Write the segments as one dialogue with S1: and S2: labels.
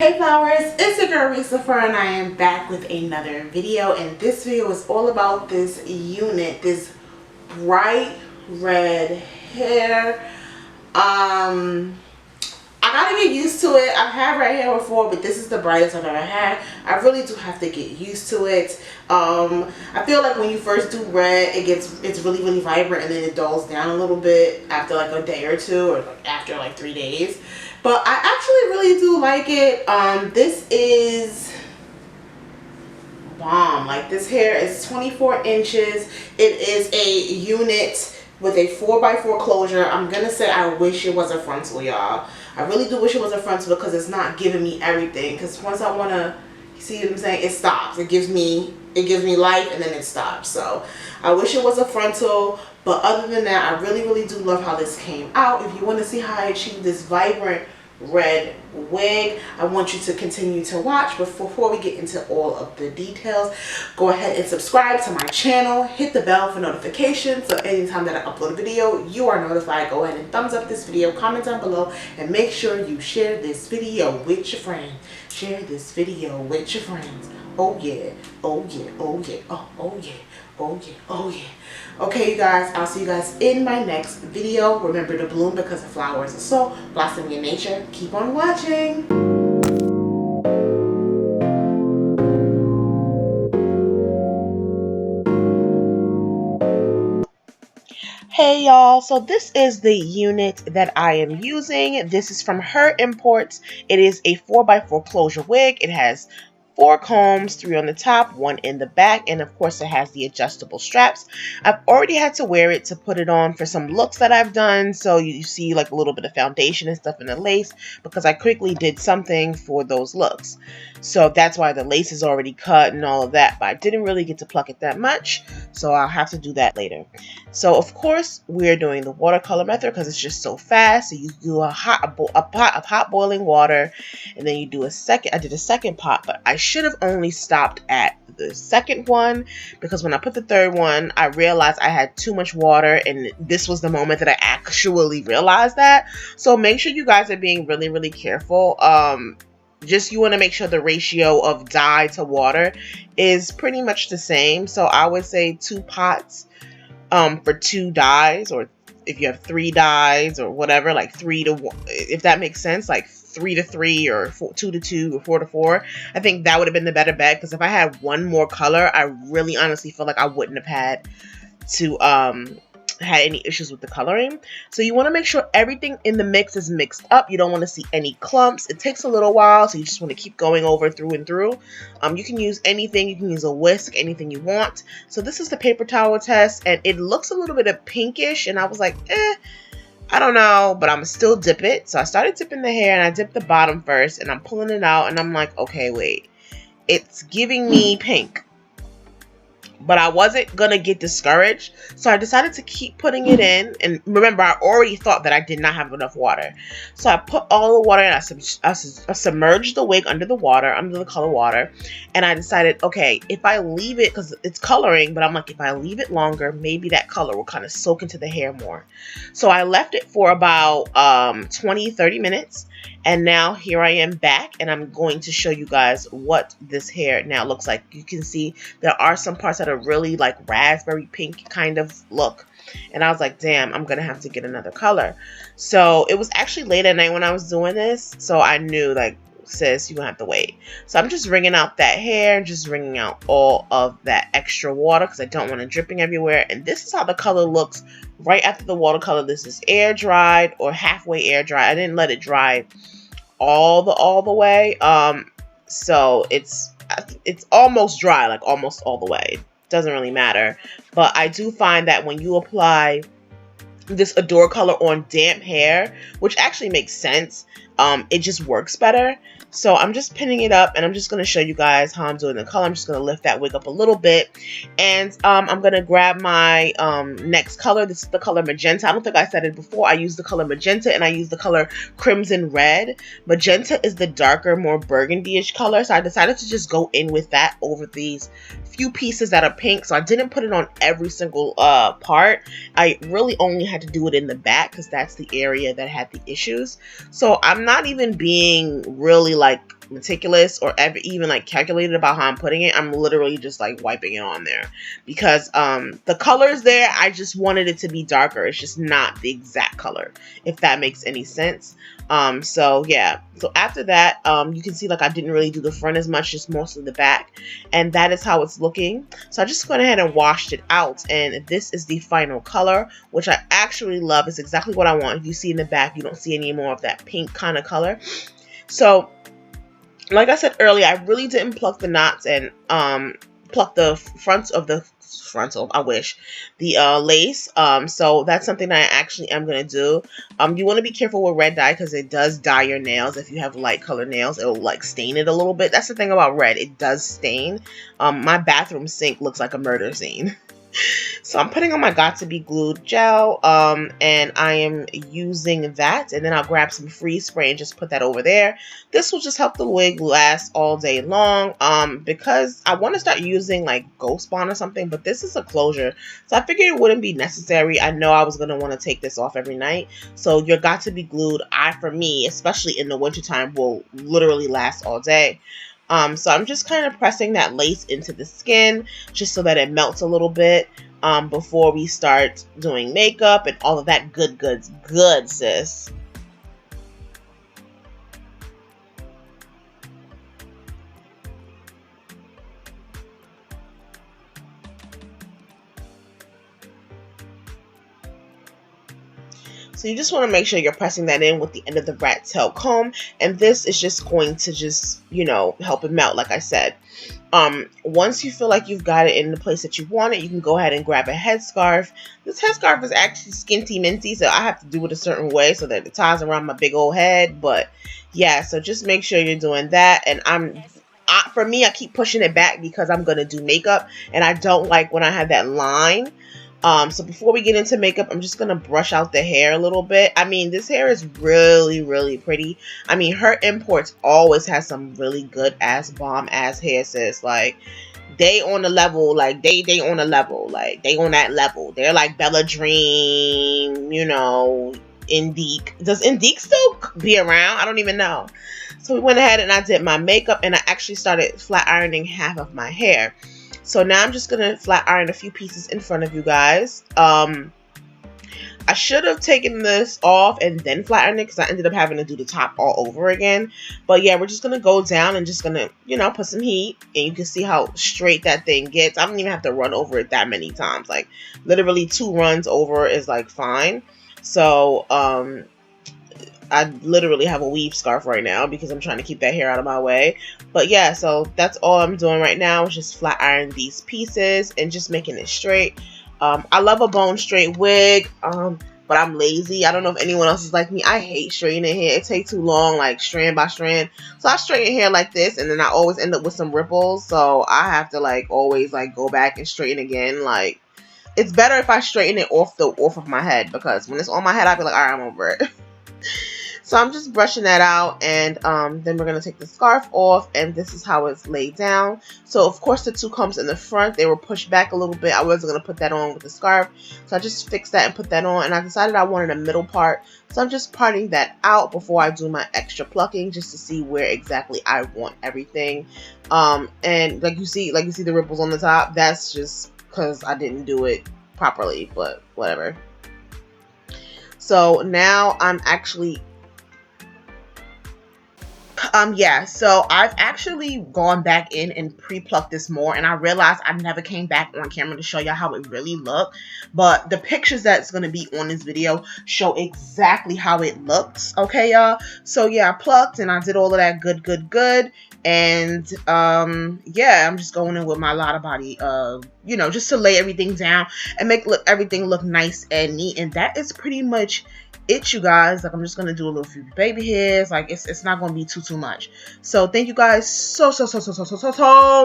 S1: Hey flowers, it's your girl Reese LaFleur and I am back with another video, and this video is all about this unit, this bright red hair. I gotta get used to it. I've had red hair before, but this is the brightest I've ever had. I really do have to get used to it. I feel like when you first do red, it's really vibrant, and then it dulls down a little bit after like a day or two, or like after like 3 days. But I actually really do like it. This is bomb. Like, this hair is 24 inches. It is a unit with a 4x4 closure. I'm gonna say I wish it was a frontal, y'all. I really do wish it was a frontal because it's not giving me everything. Because once I wanna, see what I'm saying, it stops. It gives me life and then it stops. So I wish it was a frontal. But other than that, I really do love how this came out. If you want to see how I achieved this vibrant red wig, I want you to continue to watch. But before we get into all of the details, go ahead and subscribe to my channel, hit the bell for notifications, so anytime that I upload a video, you are notified. Go ahead and thumbs up this video, comment down below, and make sure you share this video with your friends. Share this video with your friends. Oh yeah, oh yeah, oh yeah, oh yeah, oh yeah, oh yeah. Okay, you guys, I'll see you guys in my next video. Remember to bloom because the flowers are so blossoming in nature. Keep on watching. Hey y'all, so this is the unit that I am using. This is from HerImports. It is a 4x4 closure wig. It has 4 combs, 3 on the top, 1 in the back, and of course it has the adjustable straps. I've already had to wear it to put it on for some looks that I've done, so you see like a little bit of foundation and stuff in the lace because I quickly did something for those looks. So that's why the lace is already cut and all of that, but I didn't really get to pluck it that much, so I'll have to do that later. So of course we're doing the watercolor method because it's just so fast. So you do a pot of hot boiling water, and then you do a second. I did a second pot, but I should have only stopped at the second one because when I put the third one, I realized I had too much water, and this was the moment that I actually realized that. So make sure you guys are being really careful. Just you want to make sure the ratio of dye to water is pretty much the same. So I would say 2 pots for 2 dyes, or if you have 3 dyes or whatever, like 3 to 1, if that makes sense, like 3 to 3 or 2 to 2 or 4 to 4. I think that would have been the better bet, because if I had one more color, I really honestly feel like I wouldn't have had to had any issues with the coloring. So you want to make sure everything in the mix is mixed up. You don't want to see any clumps. It takes a little while, so you just want to keep going over through and through. You can use anything. You can use a whisk, anything you want. So this is the paper towel test, and it looks a little bit of pinkish, and I was like, I don't know, but I'm still dip it. So I started dipping the hair, and I dipped the bottom first, and I'm pulling it out, and I'm like, okay, wait, it's giving me pink. But I wasn't going to get discouraged, so I decided to keep putting it in. And remember, I already thought that I did not have enough water. So I put all the water in. I submerged the wig under the water, under the color water. And I decided, okay, if I leave it, because it's coloring, but I'm like, if I leave it longer, maybe that color will kind of soak into the hair more. So I left it for about 20-30 minutes. And now here I am back, and I'm going to show you guys what this hair now looks like. You can see there are some parts that are really like raspberry pink kind of look. And I was like, damn, I'm going to have to get another color. So it was actually late at night when I was doing this. So I knew, like, sis, you're going to have to wait. So I'm just wringing out that hair, just wringing out all of that extra water because I don't want it dripping everywhere. And this is how the color looks right after the watercolor. This is air dried or halfway air dried. I didn't let it dry all the way. So it's almost dry, like almost all the way. Doesn't really matter. But I do find that when you apply this Adore color on damp hair, which actually makes sense, it just works better. So I'm just pinning it up, and I'm just going to show you guys how I'm doing the color. I'm just going to lift that wig up a little bit, and I'm going to grab my next color. This is the color Magenta. I don't think I said it before. I use the color Magenta, and I use the color Crimson Red. Magenta is the darker, more burgundy-ish color, so I decided to just go in with that over these few pieces that are pink. So I didn't put it on every single part. I really only had to do it in the back because that's the area that had the issues. So I'm not even being really like meticulous or ever even like calculated about how I'm putting it. I'm literally just like wiping it on there because the colors there, I just wanted it to be darker. It's just not the exact color, if that makes any sense. So yeah, so after that, you can see like I didn't really do the front as much, just mostly the back, and that is how it's looking. So I just went ahead and washed it out, and this is the final color, which I actually love. It's exactly what I want. If you see in the back, you don't see any more of that pink kind of color. So like I said earlier, I really didn't pluck the knots and pluck the lace. So that's something that I actually am going to do. You want to be careful with red dye because it does dye your nails. If you have light colored nails, it will like stain it a little bit. That's the thing about red. It does stain. My bathroom sink looks like a murder scene. So I'm putting on my Got To Be Glued gel, and I am using that, and then I'll grab some freeze spray and just put that over there. This will just help the wig last all day long, because I want to start using like Ghost Bond or something, but this is a closure, so I figured it wouldn't be necessary. I know I was going to want to take this off every night, so your Got To Be Glued, for me, especially in the wintertime, will literally last all day. So I'm just kind of pressing that lace into the skin just so that it melts a little bit before we start doing makeup and all of that good, sis. So you just want to make sure you're pressing that in with the end of the rat tail comb, and this is just going to just, you know, help it melt, like I said. Once you feel like you've got it in the place that you want it, you can go ahead and grab a headscarf. This headscarf is actually skinty minty, so I have to do it a certain way so that it ties around my big old head. But yeah, so just make sure you're doing that. And for me, I keep pushing it back because I'm gonna do makeup, and I don't like when I have that line. So before we get into makeup, I'm just going to brush out the hair a little bit. I mean, this hair is really pretty. I mean, HerImports always has some really good ass bomb ass hair, sis. Like, they on the level, like, they on a level. Like, they on that level. They're like Bella Dream, you know, Indique. Does Indique still be around? I don't even know. So we went ahead and I did my makeup, and I actually started flat ironing half of my hair. So now I'm just going to flat iron a few pieces in front of you guys. I should have taken this off and then flat iron it because I ended up having to do the top all over again. But yeah, we're just going to go down and just going to, you know, put some heat. And you can see how straight that thing gets. I don't even have to run over it that many times. Like, literally 2 runs over is like fine. So, I literally have a weave scarf right now because I'm trying to keep that hair out of my way. But yeah, so that's all I'm doing right now is just flat iron these pieces and just making it straight. I love a bone straight wig, but I'm lazy. I don't know if anyone else is like me. I hate straightening hair. It takes too long, like strand by strand. So I straighten hair like this, and then I always end up with some ripples. So I have to like always like go back and straighten again. Like, it's better if I straighten it off of my head, because when it's on my head, I'll be like, all right, I'm over it. So I'm just brushing that out, and then we're going to take the scarf off, and this is how it's laid down. So of course the 2 combs in the front, they were pushed back a little bit. I wasn't going to put that on with the scarf, so I just fixed that and put that on, and I decided I wanted a middle part. So I'm just parting that out before I do my extra plucking, just to see where exactly I want everything. And like you see the ripples on the top, that's just because I didn't do it properly, but whatever. So now I'm actually yeah, so I've actually gone back in and pre-plucked this more, and I realized I never came back on camera to show y'all how it really looked, but the pictures that's going to be on this video show exactly how it looks, okay, y'all? So yeah, I plucked and I did all of that good, and yeah, I'm just going in with my Lotta Body, you know, just to lay everything down and make everything look nice and neat, and that is pretty much it, you guys. Like, I'm just gonna do a little few baby hairs. Like, it's not gonna be too much. So thank you guys so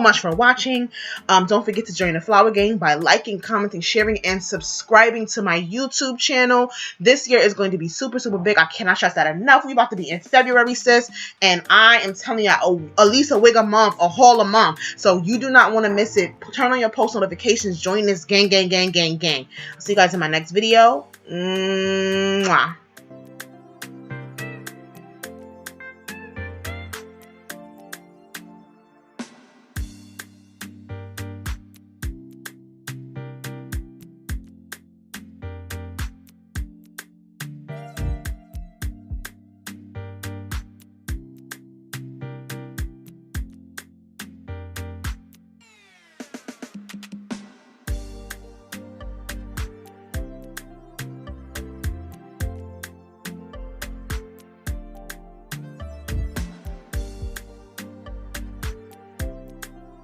S1: much for watching. Don't forget to join the flower gang by liking, commenting, sharing, and subscribing to my YouTube channel. This year is going to be super big. I cannot stress that enough. We about to be in February, sis, and I am telling you, at least a wig a month, a haul a month. So you do not want to miss it. Turn on your post notifications. Join this gang. I'll see you guys in my next video. Mwah.